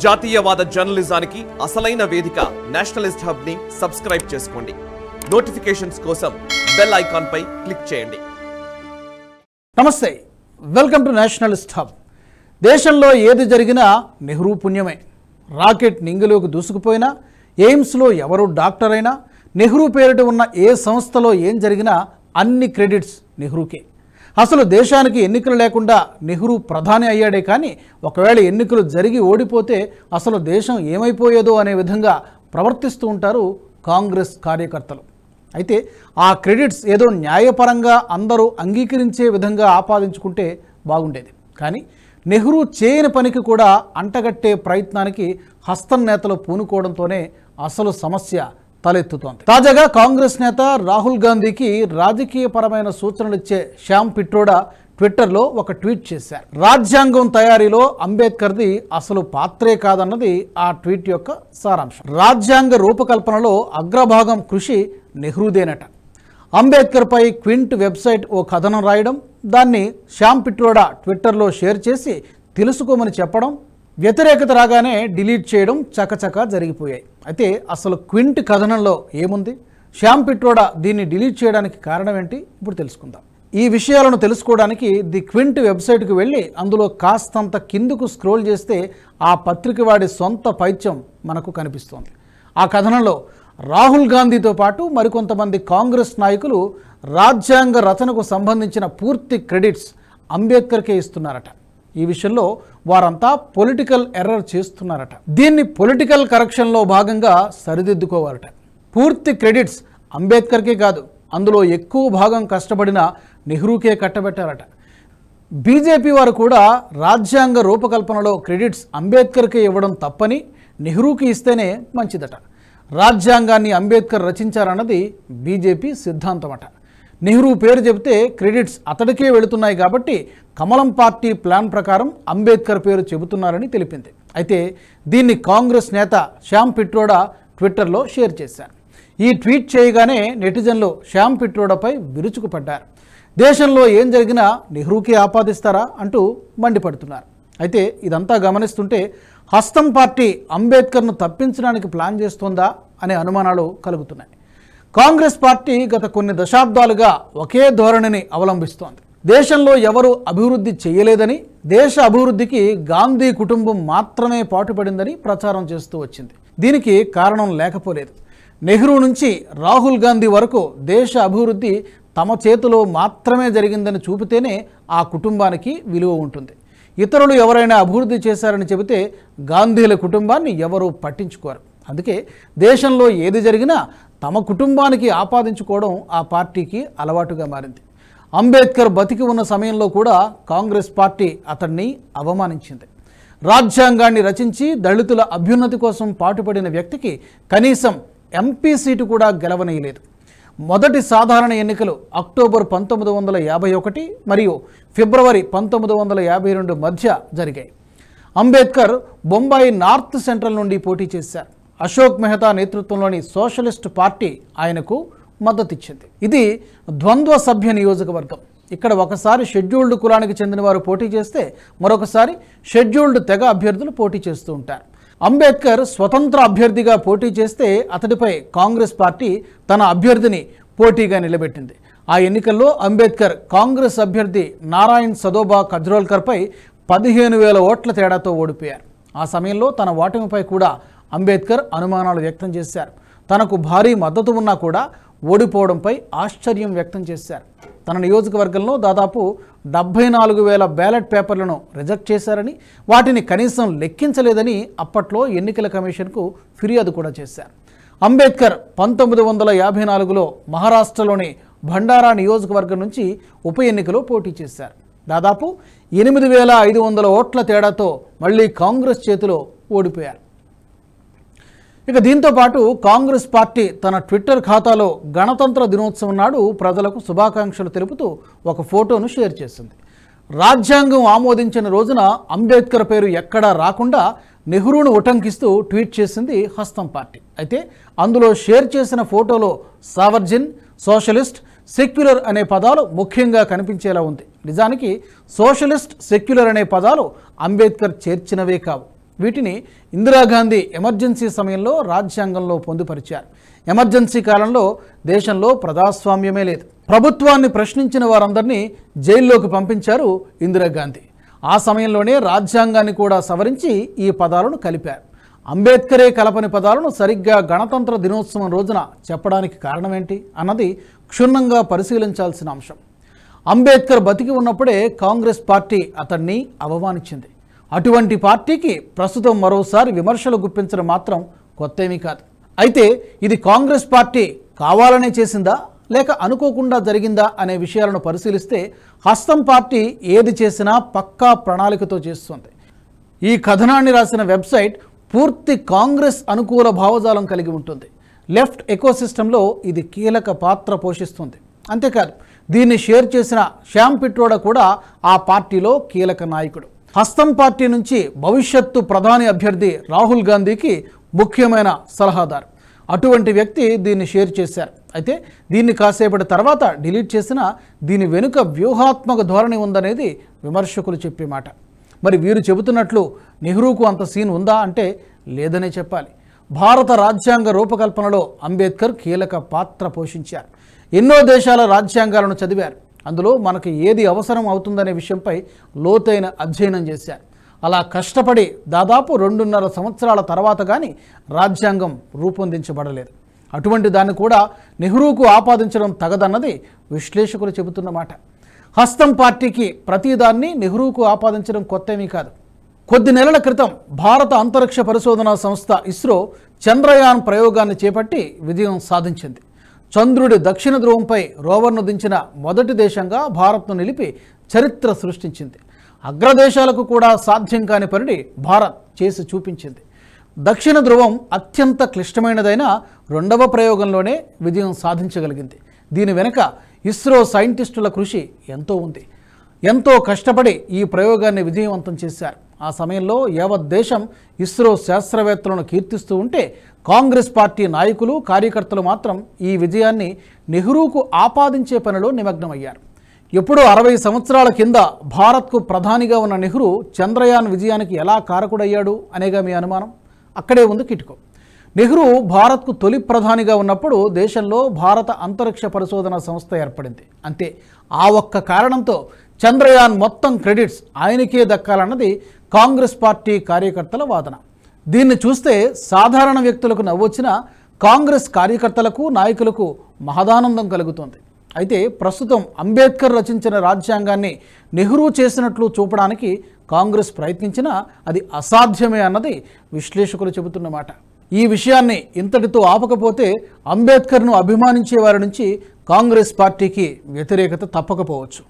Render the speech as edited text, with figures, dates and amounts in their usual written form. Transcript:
జాతీయవాద జర్నలిజానికి అసలైన వేదిక నేషనలిస్ట్ హబ్ ని సబ్స్క్రైబ్ చేసుకోండి. నోటిఫికేషన్స్ కోసం బెల్ ఐకాన్ పై క్లిక్ చేయండి. నమస్తే, వెల్కమ్ టు నేషనలిస్ట్ హబ్. దేశంలో ఏది జరిగినా నెహ్రూ పుణ్యమే. రాకెట్ నింగిలోకి దూసుకుపోయినా, ఎయిమ్స్లో ఎవరు డాక్టర్ అయినా, నెహ్రూ పేరిట ఉన్న ఏ సంస్థలో ఏం జరిగినా అన్ని క్రెడిట్స్ నెహ్రూకే. అసలు దేశానికి ఎన్నికలు లేకుండా నెహ్రూ ప్రధాని అయ్యాడే కానీ ఒకవేళ ఎన్నికలు జరిగి ఓడిపోతే అసలు దేశం ఏమైపోయేదో అనే విధంగా ప్రవర్తిస్తూ ఉంటారు కాంగ్రెస్ కార్యకర్తలు. అయితే ఆ క్రెడిట్స్ ఏదో న్యాయపరంగా అందరూ అంగీకరించే విధంగా ఆపాదించుకుంటే బాగుండేది. కానీ నెహ్రూ చేయని పనికి కూడా అంటగట్టే ప్రయత్నానికి హస్తం నేతలు పూనుకోవడంతోనే అసలు సమస్య తలెత్తుతోంది. తాజాగా కాంగ్రెస్ నేత రాహుల్ గాంధీకి రాజకీయపరమైన సూచనలిచ్చే శ్యామ్ పిట్రోడా ట్విట్టర్లో ఒక ట్వీట్ చేశారు. రాజ్యాంగం తయారీలో అంబేద్కర్ది అసలు పాత్రే కాదన్నది ఆ ట్వీట్ యొక్క సారాంశం. రాజ్యాంగ రూపకల్పనలో అగ్రభాగం కృషి నెహ్రూదేనట. అంబేద్కర్పై క్వింట్ వెబ్సైట్ ఓ కథనం రాయడం, దాన్ని శ్యామ్ పిట్రోడా ట్విట్టర్లో షేర్ చేసి తెలుసుకోమని చెప్పడం, వ్యతిరేకత రాగానే డిలీట్ చేయడం చకచకా జరిగిపోయాయి. అయితే అసలు క్వింట్ కథనంలో ఏముంది, శ్యామ్ పిట్రోడా దీన్ని డిలీట్ చేయడానికి కారణం ఏంటి, ఇప్పుడు తెలుసుకుందాం. ఈ విషయాలను తెలుసుకోవడానికి ది క్వింట్ వెబ్సైట్కి వెళ్ళి అందులో కాస్తంత కిందకు స్క్రోల్ చేస్తే ఆ పత్రిక వాడి సొంత పైత్యం మనకు కనిపిస్తోంది. ఆ కథనంలో రాహుల్ గాంధీతో పాటు మరికొంతమంది కాంగ్రెస్ నాయకులు రాజ్యాంగ రచనకు సంబంధించిన పూర్తి క్రెడిట్స్ అంబేద్కర్కే ఇస్తున్నారట. ఈ విషయంలో వారంతా పొలిటికల్ ఎర్రర్ చేస్తున్నారట. దీన్ని పొలిటికల్ కరెక్షన్లో భాగంగా సరిదిద్దుకోవాలట. పూర్తి క్రెడిట్స్ అంబేద్కర్కే కాదు, అందులో ఎక్కువ భాగం కష్టపడిన నెహ్రూకే కట్టబెట్టారట. బీజేపీ వారు కూడా రాజ్యాంగ రూపకల్పనలో క్రెడిట్స్ అంబేద్కర్కే ఇవ్వడం తప్పని, నెహ్రూకి ఇస్తేనే మంచిదట. రాజ్యాంగాన్ని అంబేద్కర్ రచించారన్నది బీజేపీ సిద్ధాంతమట. నెహ్రూ పేరు చెబితే క్రెడిట్స్ అతడికే వెళుతున్నాయి కాబట్టి కమలం పార్టీ ప్లాన్ ప్రకారం అంబేద్కర్ పేరు చెబుతున్నారని తెలిపింది. అయితే దీన్ని కాంగ్రెస్ నేత శ్యామ్ పిట్రోడా ట్విట్టర్లో షేర్ చేశారు. ఈ ట్వీట్ చేయగానే నెటిజన్లు శ్యామ్ పిట్రోడాపై విరుచుకుపడ్డారు. దేశంలో ఏం జరిగినా నెహ్రూకే ఆపాదిస్తారా అంటూ మండిపడుతున్నారు. అయితే ఇదంతా గమనిస్తుంటే హస్తం పార్టీ అంబేద్కర్ను తప్పించడానికి ప్లాన్ చేస్తోందా అనే అనుమానాలు కలుగుతున్నాయి. కాంగ్రెస్ పార్టీ గత కొన్ని దశాబ్దాలుగా ఒకే ధోరణిని అవలంబిస్తోంది. దేశంలో ఎవరు అభివృద్ధి చేయలేదని, దేశ అభివృద్ధికి గాంధీ కుటుంబం మాత్రమే పాటుపడిందని ప్రచారం చేస్తూ వచ్చింది. దీనికి కారణం లేకపోలేదు. నెహ్రూ నుంచి రాహుల్ గాంధీ వరకు దేశ అభివృద్ధి తమ చేతిలో మాత్రమే జరిగిందని చూపితేనే ఆ కుటుంబానికి విలువ ఉంటుంది. ఇతరులు ఎవరైనా అభివృద్ధి చేశారని చెబితే గాంధీల కుటుంబాన్ని ఎవరూ పట్టించుకోరు. అందుకే దేశంలో ఏది జరిగినా తమ కుటుంబానికి ఆపాదించుకోవడం ఆ పార్టీకి అలవాటుగా మారింది. అంబేద్కర్ బతికి ఉన్న సమయంలో కూడా కాంగ్రెస్ పార్టీ అతన్ని అవమానించింది. రాజ్యాంగాన్ని రచించి దళితుల అభ్యున్నతి కోసం పాటుపడిన వ్యక్తికి కనీసం ఎంపీ సీటు కూడా గెలవనీయలేదు. మొదటి సాధారణ ఎన్నికలు అక్టోబర్ 1951 మరియు ఫిబ్రవరి 1952 మధ్య జరిగాయి. అంబేద్కర్ బొంబాయి నార్త్ సెంట్రల్ నుండి పోటీ చేశారు. అశోక్ మెహతా నేతృత్వంలోని సోషలిస్ట్ పార్టీ ఆయనకు మద్దతిచ్చింది. ఇది ద్వంద్వ సభ్య నియోజకవర్గం. ఇక్కడ ఒకసారి షెడ్యూల్డ్ కులానికి చెందిన వారు పోటీ చేస్తే మరొకసారి షెడ్యూల్డ్ తెగ అభ్యర్థులు పోటీ చేస్తూ ఉంటారు. అంబేద్కర్ స్వతంత్ర అభ్యర్థిగా పోటీ చేస్తే అతడిపై కాంగ్రెస్ పార్టీ తన అభ్యర్థిని పోటీగా నిలబెట్టింది. ఆ ఎన్నికల్లో అంబేద్కర్ కాంగ్రెస్ అభ్యర్థి నారాయణ్ సదోబా కజ్రోల్కర్పై 15,000 ఓట్ల తేడాతో ఓడిపోయారు. ఆ సమయంలో తన ఓటమిపై కూడా అంబేద్కర్ అనుమానాలు వ్యక్తం చేశారు. తనకు భారీ మద్దతు ఉన్నా కూడా ఓడిపోవడంపై ఆశ్చర్యం వ్యక్తం చేశారు. తన నియోజకవర్గంలో దాదాపు 74,000 బ్యాలెట్ పేపర్లను రిజెక్ట్ చేశారని, వాటిని కనీసం లెక్కించలేదని అప్పట్లో ఎన్నికల కమిషన్కు ఫిర్యాదు కూడా చేశారు. అంబేద్కర్ 1954లో మహారాష్ట్రలోని భండారా నియోజకవర్గం నుంచి ఉప ఎన్నికలో పోటీ చేశారు. దాదాపు 8,500 ఓట్ల తేడాతో మళ్ళీ కాంగ్రెస్ చేతిలో ఓడిపోయారు. ఇక దీంతో పాటు కాంగ్రెస్ పార్టీ తన ట్విట్టర్ ఖాతాలో గణతంత్ర దినోత్సవం నాడు ప్రజలకు శుభాకాంక్షలు తెలుపుతూ ఒక ఫోటోను షేర్ చేసింది. రాజ్యాంగం ఆమోదించిన రోజున అంబేద్కర్ పేరు ఎక్కడా రాకుండా నెహ్రూను ఉటంకిస్తూ ట్వీట్ చేసింది హస్తం పార్టీ. అయితే అందులో షేర్ చేసిన ఫోటోలో సావర్జిన్, సోషలిస్ట్, సెక్యులర్ అనే పదాలు ముఖ్యంగా కనిపించేలా ఉంది. నిజానికి సోషలిస్ట్, సెక్యులర్ అనే పదాలు అంబేద్కర్ చేర్చినవే కావు. వీటిని ఇందిరాగాంధీ ఎమర్జెన్సీ సమయంలో రాజ్యాంగంలో పొందుపరిచారు. ఎమర్జెన్సీ కాలంలో దేశంలో ప్రజాస్వామ్యమే లేదు. ప్రభుత్వాన్ని ప్రశ్నించిన వారందరినీ జైల్లోకి పంపించారు ఇందిరాగాంధీ. ఆ సమయంలోనే రాజ్యాంగాన్ని కూడా సవరించి ఈ పదాలను కలిపారు. అంబేద్కరే కలపని పదాలను సరిగ్గా గణతంత్ర దినోత్సవం రోజున చెప్పడానికి కారణమేంటి అన్నది క్షుణ్ణంగా పరిశీలించాల్సిన అంశం. అంబేద్కర్ బతికి ఉన్నప్పుడే కాంగ్రెస్ పార్టీ అతన్ని అవమానించింది. అటువంటి పార్టీకి ప్రస్తుతం మరోసారి విమర్శలు గుప్పించడం మాత్రం కొత్తేమీ కాదు. అయితే ఇది కాంగ్రెస్ పార్టీ కావాలనే చేసిందా లేక అనుకోకుండా జరిగిందా అనే విషయాలను పరిశీలిస్తే హస్తం పార్టీ ఏది చేసినా పక్కా ప్రణాళికతో చేస్తుంది. ఈ కథనాన్ని రాసిన వెబ్సైట్ పూర్తి కాంగ్రెస్ అనుకూల భావజాలం కలిగి ఉంటుంది. లెఫ్ట్ ఎకోసిస్టంలో ఇది కీలక పాత్ర పోషిస్తుంది. అంతేకాదు, దీన్ని షేర్ చేసిన శ్యామ్ పిట్రోడా కూడా ఆ పార్టీలో కీలక నాయకుడు. హస్తం పార్టీ నుంచి భవిష్యత్తు ప్రధాని అభ్యర్థి రాహుల్ గాంధీకి ముఖ్యమైన సలహాదారు. అటువంటి వ్యక్తి దీన్ని షేర్ చేశారు. అయితే దీన్ని కాసేపటి తర్వాత డిలీట్ చేసినా దీని వెనుక వ్యూహాత్మక ధోరణి ఉందనేది విమర్శకులు చెప్పే మాట. మరి వీరు చెబుతున్నట్లు నెహ్రూకు అంత సీన్ ఉందా అంటే లేదనే చెప్పాలి. భారత రాజ్యాంగ రూపకల్పనలో అంబేద్కర్ కీలక పాత్ర పోషించారు. ఎన్నో దేశాల రాజ్యాంగాలను చదివారు. అందులో మనకు ఏది అవసరం అవుతుందనే విషయంపై లోతైన అధ్యయనం చేశారు. అలా కష్టపడి దాదాపు 2.5 సంవత్సరాల తర్వాత కానీ రాజ్యాంగం రూపొందించబడలేదు. అటువంటి దాన్ని కూడా నెహ్రూకు ఆపాదించడం తగదన్నది విశ్లేషకులు చెబుతున్న మాట. హస్తం పార్టీకి ప్రతిదాన్ని నెహ్రూకు ఆపాదించడం కొత్తేమీ కాదు. కొద్ది నెలల క్రితం భారత అంతరిక్ష పరిశోధనా సంస్థ ఇస్రో చంద్రయాన్ ప్రయోగాన్ని చేపట్టి విజయం సాధించింది. చంద్రుడి దక్షిణ ధ్రువంపై రోవర్ను దించిన మొదటి దేశంగా భారత్ను నిలిపి చరిత్ర సృష్టించింది. అగ్రదేశాలకు కూడా సాధ్యం కాని పనిని భారత్ చేసి చూపించింది. దక్షిణ ధ్రువం అత్యంత క్లిష్టమైనదైన 2వ ప్రయోగంలోనే విజయం సాధించగలిగింది. దీని వెనుక ఇస్రో సైంటిస్టుల కృషి ఎంతో ఉంది. ఎంతో కష్టపడి ఈ ప్రయోగాన్ని విజయవంతం చేశారు. ఆ సమయంలో యావత్ దేశం ఇస్రో శాస్త్రవేత్తలను కీర్తిస్తూ ఉంటే కాంగ్రెస్ పార్టీ నాయకులు కార్యకర్తలు మాత్రం ఈ విజయాన్ని నెహ్రూకు ఆపాదించే పనిలో నిమగ్నమయ్యారు. ఎప్పుడో 60 సంవత్సరాల కింద భారత్కు ప్రధానిగా ఉన్న నెహ్రూ చంద్రయాన్ విజయానికి ఎలా కారకుడయ్యాడు అనేగా మీ అనుమానం. అక్కడే ఉంది కిటుకు. నెహ్రూ భారత్కు తొలి ప్రధానిగా ఉన్నప్పుడు దేశంలో భారత అంతరిక్ష పరిశోధన సంస్థ ఏర్పడింది. అంతే. ఆ ఒక్క కారణంతో చంద్రయాన్ మొత్తం క్రెడిట్స్ ఆయనకే దక్కాలన్నది కాంగ్రెస్ పార్టీ కార్యకర్తల వాదన. దీన్ని చూస్తే సాధారణ వ్యక్తులకు నవ్వొచ్చినా కాంగ్రెస్ కార్యకర్తలకు నాయకులకు మహదానందం కలుగుతుంది. అయితే ప్రస్తుతం అంబేద్కర్ రచించిన రాజ్యాంగాన్ని నెహ్రూ చేసినట్లు చూపడానికి కాంగ్రెస్ ప్రయత్నించినా అది అసాధ్యమే అన్నది విశ్లేషకులు చెబుతున్న మాట. ఈ విషయాన్ని ఇంతటితో ఆపకపోతే అంబేద్కర్ను అభిమానించే వారి నుంచి కాంగ్రెస్ పార్టీకి వ్యతిరేకత తప్పకపోవచ్చు.